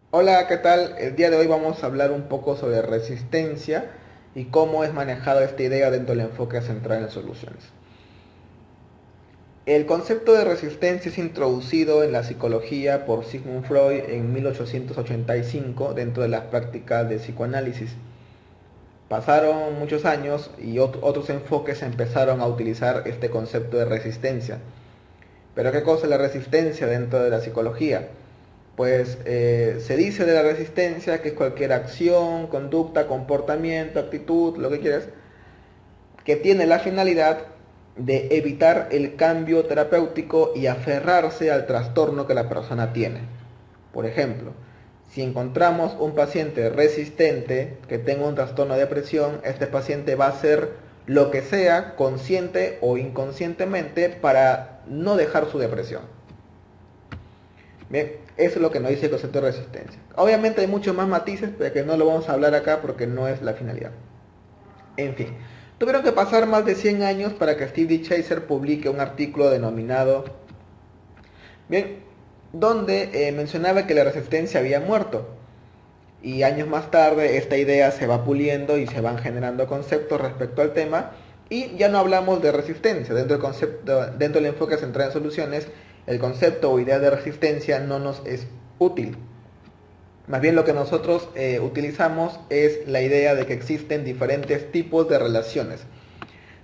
Hola, ¿qué tal? El día de hoy vamos a hablar un poco sobre resistencia y cómo es manejada esta idea dentro del enfoque central en soluciones. El concepto de resistencia es introducido en la psicología por Sigmund Freud en 1885 dentro de las prácticas de psicoanálisis. Pasaron muchos años y otros enfoques empezaron a utilizar este concepto de resistencia. Pero ¿qué cosa es la resistencia dentro de la psicología? Pues se dice de la resistencia que es cualquier acción, conducta, comportamiento, actitud, lo que quieras, que tiene la finalidad de evitar el cambio terapéutico y aferrarse al trastorno que la persona tiene. Por ejemplo, si encontramos un paciente resistente que tenga un trastorno de depresión, este paciente va a hacer lo que sea, consciente o inconscientemente, para no dejar su depresión. Bien, eso es lo que nos dice el concepto de resistencia. Obviamente hay muchos más matices, pero que no lo vamos a hablar acá porque no es la finalidad. En fin, tuvieron que pasar más de 100 años para que Steve D. Chaser publique un artículo denominado, bien, donde mencionaba que la resistencia había muerto. Y años más tarde esta idea se va puliendo y se van generando conceptos respecto al tema. Y ya no hablamos de resistencia. Dentro del enfoque central en soluciones, el concepto o idea de resistencia no nos es útil. Más bien lo que nosotros utilizamos es la idea de que existen diferentes tipos de relaciones.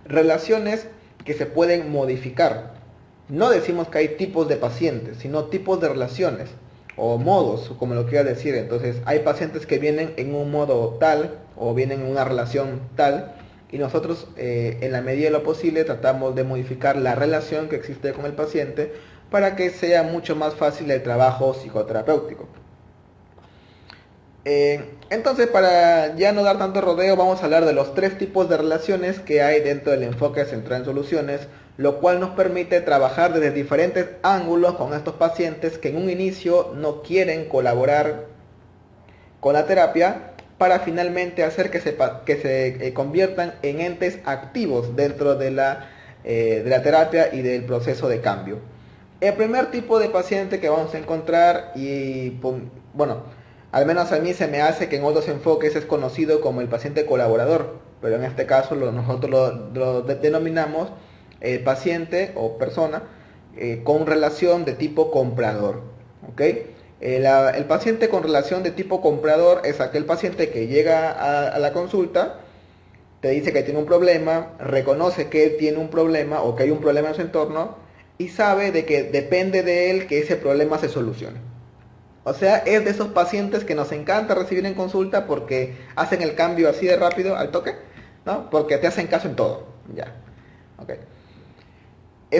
Relaciones que se pueden modificar. No decimos que hay tipos de pacientes, sino tipos de relaciones o modos, como lo quiera decir. Entonces, hay pacientes que vienen en un modo tal o vienen en una relación tal y nosotros en la medida de lo posible tratamos de modificar la relación que existe con el paciente para que sea mucho más fácil el trabajo psicoterapéutico. Entonces, para ya no dar tanto rodeo, vamos a hablar de los tres tipos de relaciones que hay dentro del enfoque central en soluciones, lo cual nos permite trabajar desde diferentes ángulos con estos pacientes que en un inicio no quieren colaborar con la terapia para finalmente hacer que se conviertan en entes activos dentro de la terapia y del proceso de cambio. El primer tipo de paciente que vamos a encontrar, y bueno, al menos a mí se me hace que en otros enfoques es conocido como el paciente colaborador, pero en este caso nosotros lo denominamos paciente o persona con relación de tipo comprador. ¿Ok? El paciente con relación de tipo comprador es aquel paciente que llega a la consulta, te dice que tiene un problema, reconoce que él tiene un problema o que hay un problema en su entorno y sabe de que depende de él que ese problema se solucione. O sea, es de esos pacientes que nos encanta recibir en consulta porque hacen el cambio así de rápido al toque, ¿no? Porque te hacen caso en todo. Ya. Ok.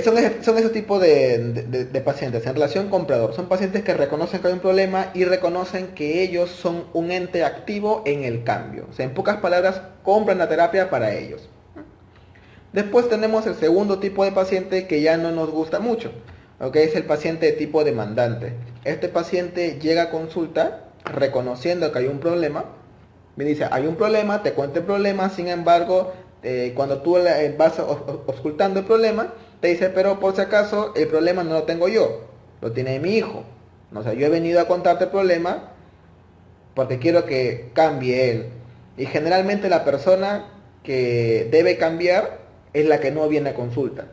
Son ese tipo de pacientes en relación comprador. Son pacientes que reconocen que hay un problema y reconocen que ellos son un ente activo en el cambio. O sea, en pocas palabras, compran la terapia para ellos. Después tenemos el segundo tipo de paciente que ya no nos gusta mucho, ¿okay? Es el paciente de tipo demandante. Este paciente llega a consulta reconociendo que hay un problema, me dice, hay un problema, te cuento el problema, sin embargo, cuando tú vas ocultando el problema, te dice, pero por si acaso, el problema no lo tengo yo, lo tiene mi hijo. O sea, yo he venido a contarte el problema porque quiero que cambie él. Y generalmente la persona que debe cambiar es la que no viene a consulta.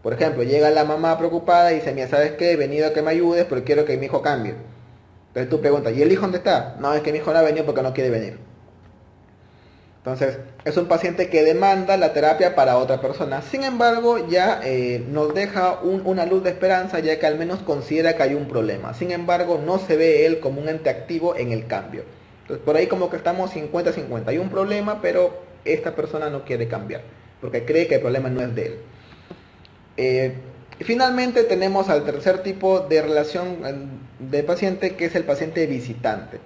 Por ejemplo, llega la mamá preocupada y dice, mira, ¿sabes qué? He venido a que me ayudes, pero quiero que mi hijo cambie. Entonces tú preguntas, ¿y el hijo dónde está? No, es que mi hijo no ha venido porque no quiere venir. Entonces, es un paciente que demanda la terapia para otra persona. Sin embargo, ya nos deja una luz de esperanza, ya que al menos considera que hay un problema. Sin embargo, no se ve él como un ente activo en el cambio. Entonces, por ahí como que estamos 50-50. Hay un problema, pero esta persona no quiere cambiar, porque cree que el problema no es de él. Eh, y finalmente tenemos al tercer tipo de relación de paciente, que es el paciente visitante.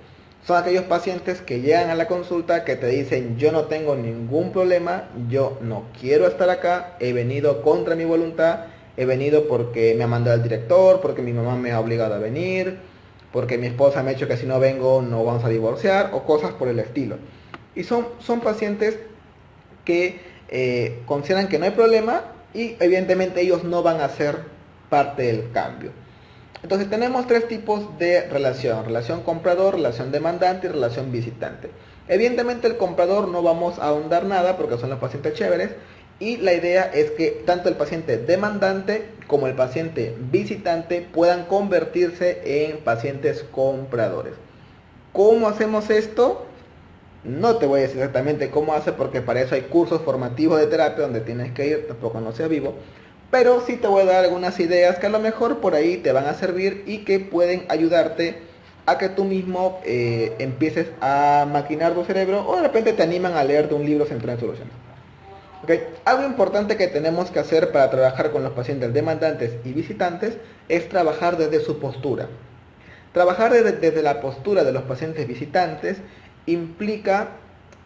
Son aquellos pacientes que llegan a la consulta que te dicen, yo no tengo ningún problema, yo no quiero estar acá, he venido contra mi voluntad, he venido porque me ha mandado el director, porque mi mamá me ha obligado a venir, porque mi esposa me ha dicho que si no vengo no vamos a divorciar, o cosas por el estilo. Y son pacientes que consideran que no hay problema y evidentemente ellos no van a ser parte del cambio. Entonces tenemos tres tipos de relación: relación comprador, relación demandante y relación visitante. Evidentemente el comprador no vamos a ahondar nada porque son los pacientes chéveres, y la idea es que tanto el paciente demandante como el paciente visitante puedan convertirse en pacientes compradores. ¿Cómo hacemos esto? No te voy a decir exactamente cómo hace porque para eso hay cursos formativos de terapia donde tienes que ir, tampoco no sea vivo. Pero sí te voy a dar algunas ideas que a lo mejor por ahí te van a servir y que pueden ayudarte a que tú mismo empieces a maquinar tu cerebro, o de repente te animan a leerte un libro centrado en soluciones. ¿Okay? Algo importante que tenemos que hacer para trabajar con los pacientes demandantes y visitantes es trabajar desde su postura. Trabajar desde la postura de los pacientes visitantes implica,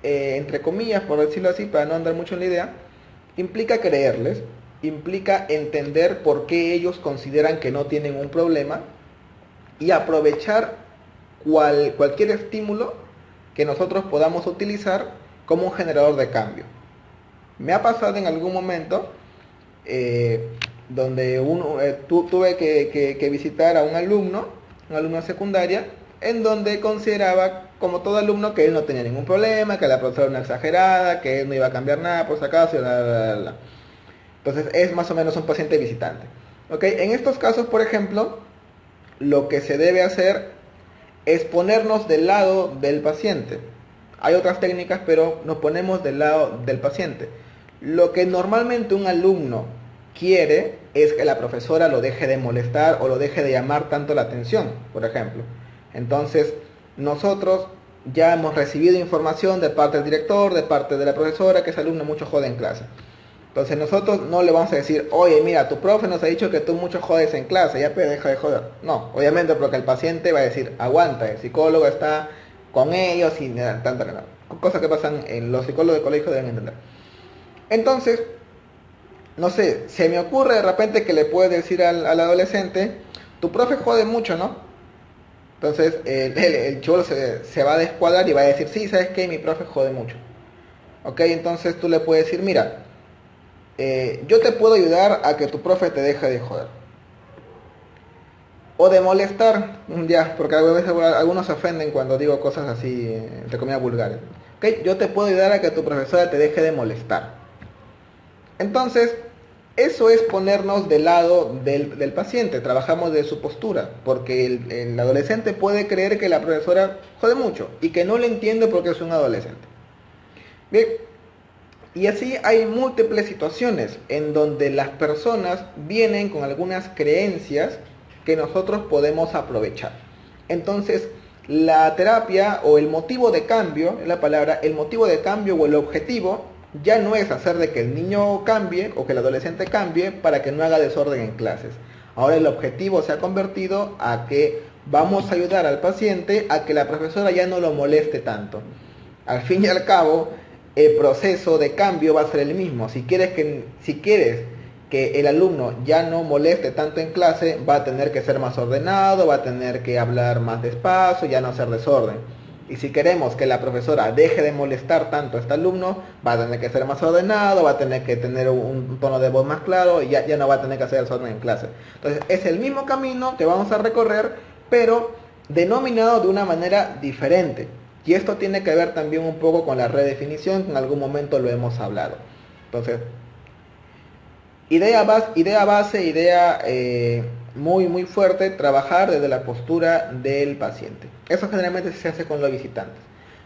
entre comillas, por decirlo así, para no andar mucho en la idea, implica creerles, implica entender por qué ellos consideran que no tienen un problema y aprovechar cualquier estímulo que nosotros podamos utilizar como un generador de cambio. Me ha pasado en algún momento donde tuve que visitar a un alumno, una alumna secundaria, en donde consideraba, como todo alumno, que él no tenía ningún problema, que la profesora era una exagerada, que él no iba a cambiar nada por si acaso, y bla, bla, bla. Entonces es más o menos un paciente visitante. ¿Ok? En estos casos, por ejemplo, lo que se debe hacer es ponernos del lado del paciente. Hay otras técnicas, pero nos ponemos del lado del paciente. Lo que normalmente un alumno quiere es que la profesora lo deje de molestar o lo deje de llamar tanto la atención, por ejemplo. Entonces, nosotros ya hemos recibido información de parte del director, de parte de la profesora, que ese alumno mucho jode en clase. Entonces nosotros no le vamos a decir, oye, mira, tu profe nos ha dicho que tú mucho jodes en clase, ya deja de joder. No, obviamente, porque el paciente va a decir, aguanta, el psicólogo está con ellos y tanta cosas que pasan en los psicólogos de colegio deben entender. Entonces, no sé, se me ocurre de repente que le puede decir al adolescente, tu profe jode mucho, ¿no? Entonces el chulo se va a descuadrar y va a decir, sí, ¿sabes qué? Mi profe jode mucho. Ok, entonces tú le puedes decir, mira, yo te puedo ayudar a que tu profe te deje de joder. O de molestar, ya, porque a veces algunos se ofenden cuando digo cosas así, entre comillas, vulgares. Ok, yo te puedo ayudar a que tu profesora te deje de molestar. Entonces, eso es ponernos del lado del paciente, trabajamos de su postura, porque el adolescente puede creer que la profesora jode mucho y que no le entiende porque es un adolescente. Bien, y así hay múltiples situaciones en donde las personas vienen con algunas creencias que nosotros podemos aprovechar. Entonces, la terapia o el motivo de cambio, es la palabra, el motivo de cambio o el objetivo ya no es hacer de que el niño cambie o que el adolescente cambie para que no haga desorden en clases. Ahora el objetivo se ha convertido a que vamos a ayudar al paciente a que la profesora ya no lo moleste tanto. Al fin y al cabo, el proceso de cambio va a ser el mismo. Si quieres que el alumno ya no moleste tanto en clase, va a tener que ser más ordenado, va a tener que hablar más despacio, ya no hacer desorden. Y si queremos que la profesora deje de molestar tanto a este alumno, va a tener que ser más ordenado, va a tener que tener un tono de voz más claro y ya no va a tener que hacer desorden en clase. Entonces es el mismo camino que vamos a recorrer, pero denominado de una manera diferente. Y esto tiene que ver también un poco con la redefinición, que en algún momento lo hemos hablado. Entonces, idea muy muy fuerte, trabajar desde la postura del paciente. Eso generalmente se hace con los visitantes.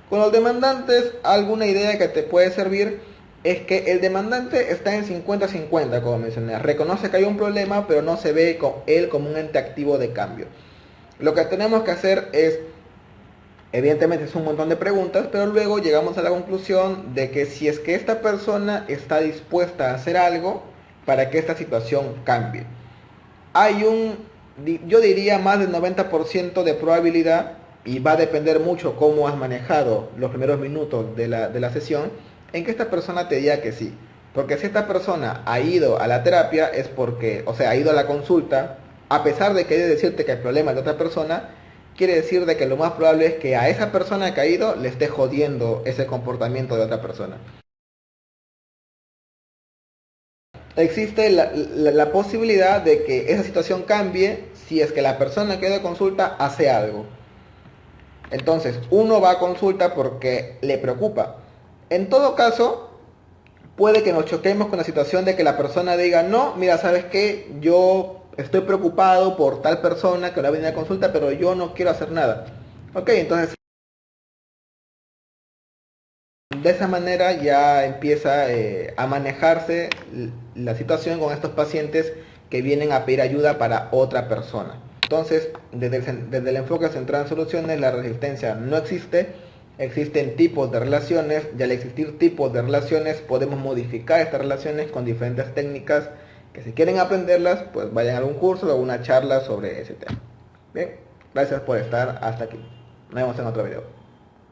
Con los demandantes, alguna idea que te puede servir es que el demandante está en 50-50, como mencioné. Reconoce que hay un problema, pero no se ve él como un ente activo de cambio. Lo que tenemos que hacer es, evidentemente es un montón de preguntas, pero luego llegamos a la conclusión de que si es que esta persona está dispuesta a hacer algo para que esta situación cambie. Hay yo diría más del 90% de probabilidad, y va a depender mucho cómo has manejado los primeros minutos de la sesión, en que esta persona te diga que sí. Porque si esta persona ha ido a la terapia es porque, o sea, ha ido a la consulta, a pesar de que debe decirte que el problema es de otra persona, quiere decir de que lo más probable es que a esa persona que ha ido le esté jodiendo ese comportamiento de otra persona. Existe la posibilidad de que esa situación cambie si es que la persona que de consulta hace algo. Entonces, uno va a consulta porque le preocupa. En todo caso, puede que nos choquemos con la situación de que la persona diga, no, mira, ¿sabes qué? Yo estoy preocupado por tal persona que va a venir a consulta, pero yo no quiero hacer nada. Ok, entonces de esa manera ya empieza a manejarse la situación con estos pacientes que vienen a pedir ayuda para otra persona. Entonces, desde el enfoque centrado en soluciones, la resistencia no existe. Existen tipos de relaciones y al existir tipos de relaciones podemos modificar estas relaciones con diferentes técnicas que si quieren aprenderlas, pues vayan a algún curso o alguna charla sobre ese tema. Bien, gracias por estar hasta aquí. Nos vemos en otro video.